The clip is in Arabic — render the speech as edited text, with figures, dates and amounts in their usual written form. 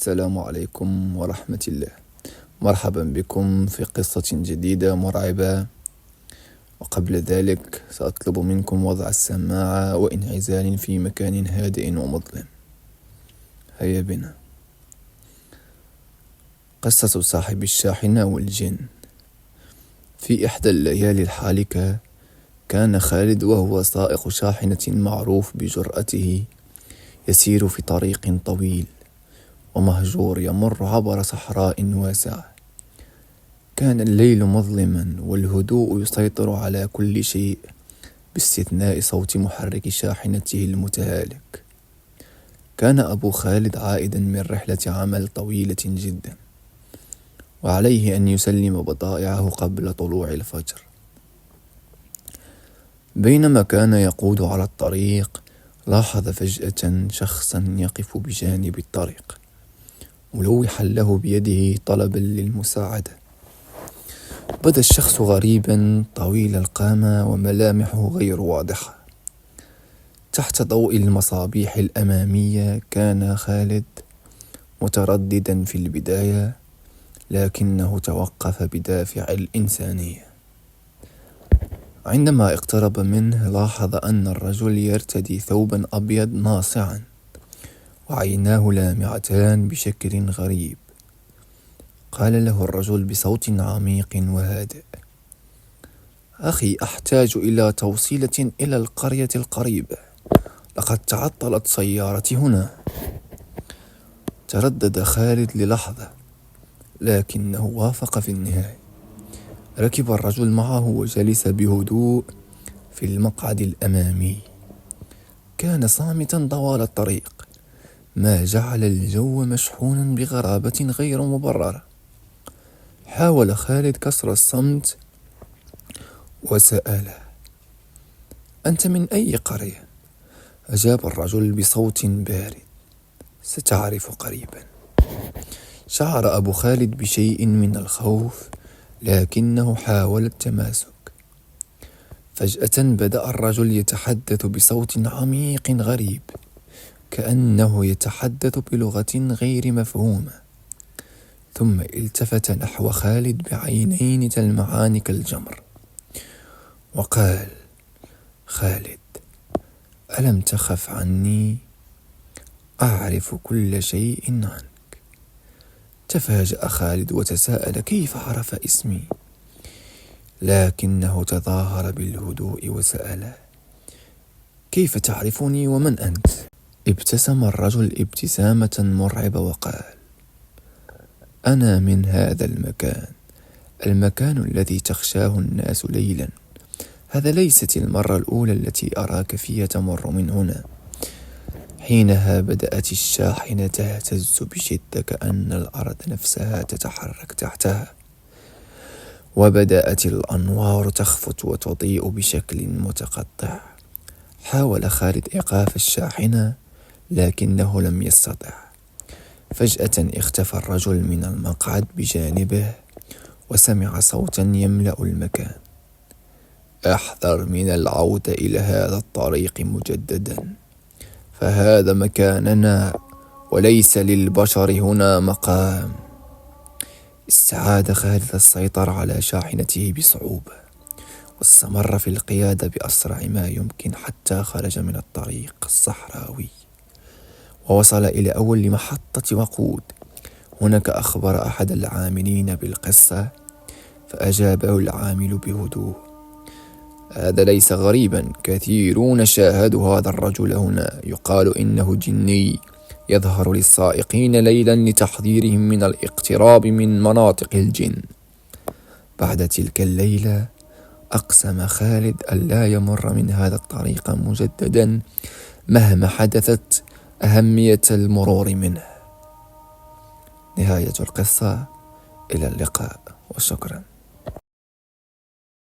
السلام عليكم ورحمة الله. مرحبا بكم في قصة جديدة مرعبة. وقبل ذلك سأطلب منكم وضع السماعة وانعزال في مكان هادئ ومظلم. هيا بنا. قصة صاحب الشاحنة والجن. في إحدى الليالي الحالكة كان خالد وهو سائق شاحنة معروف بجرأته يسير في طريق طويل ومهجور يمر عبر صحراء واسعة. كان الليل مظلما والهدوء يسيطر على كل شيء باستثناء صوت محرك شاحنته المتهالك. كان أبو خالد عائدا من رحلة عمل طويلة جدا، وعليه أن يسلم بضائعه قبل طلوع الفجر. بينما كان يقود على الطريق لاحظ فجأة شخصا يقف بجانب الطريق ملوحا له بيده طلبا للمساعدة. بدا الشخص غريبا طويل القامة وملامحه غير واضحة. تحت ضوء المصابيح الأمامية كان خالد مترددا في البداية، لكنه توقف بدافع الإنسانية. عندما اقترب منه لاحظ أن الرجل يرتدي ثوبا أبيض ناصعا وعيناه لامعتان بشكل غريب. قال له الرجل بصوت عميق وهادئ: أخي، أحتاج إلى توصيلة إلى القرية القريبة، لقد تعطلت سيارتي هنا. تردد خالد للحظة لكنه وافق في النهاية. ركب الرجل معه وجلس بهدوء في المقعد الأمامي. كان صامتا طوال الطريق، ما جعل الجو مشحونا بغرابة غير مبررة. حاول خالد كسر الصمت وسأله: أنت من أي قرية؟ أجاب الرجل بصوت بارد: ستعرف قريبا. شعر أبو خالد بشيء من الخوف لكنه حاول التماسك. فجأة بدأ الرجل يتحدث بصوت عميق غريب، كأنه يتحدث بلغة غير مفهومة. ثم التفت نحو خالد بعينين تلمعان كالجمر وقال: خالد، ألم تخف عني؟ أعرف كل شيء عنك. تفاجأ خالد وتساءل كيف عرف اسمي، لكنه تظاهر بالهدوء وسأله: كيف تعرفني ومن أنت؟ ابتسم الرجل ابتسامة مرعبة وقال: أنا من هذا المكان الذي تخشاه الناس ليلا. هذا ليست المرة الأولى التي أراك فيها تمر من هنا. حينها بدأت الشاحنة تهتز بشدة كأن الأرض نفسها تتحرك تحتها، وبدأت الأنوار تخفت وتضيء بشكل متقطع. حاول خالد إيقاف الشاحنة لكنه لم يستطع. فجأة اختفى الرجل من المقعد بجانبه وسمع صوتا يملأ المكان: احذر من العودة إلى هذا الطريق مجددا، فهذا مكاننا وليس للبشر هنا مقام. استعاد خالد السيطرة على شاحنته بصعوبة واستمر في القيادة بأسرع ما يمكن حتى خرج من الطريق الصحراوي ووصل إلى أول محطة وقود. هناك أخبر أحد العاملين بالقصة، فأجابه العامل بهدوء: هذا ليس غريبا، كثيرون شاهدوا هذا الرجل هنا، يقال إنه جني يظهر للسائقين ليلا لتحذيرهم من الاقتراب من مناطق الجن. بعد تلك الليلة أقسم خالد ألا يمر من هذا الطريق مجددا مهما حدثت أهمية المرور منه. نهاية القصة. إلى اللقاء وشكرا.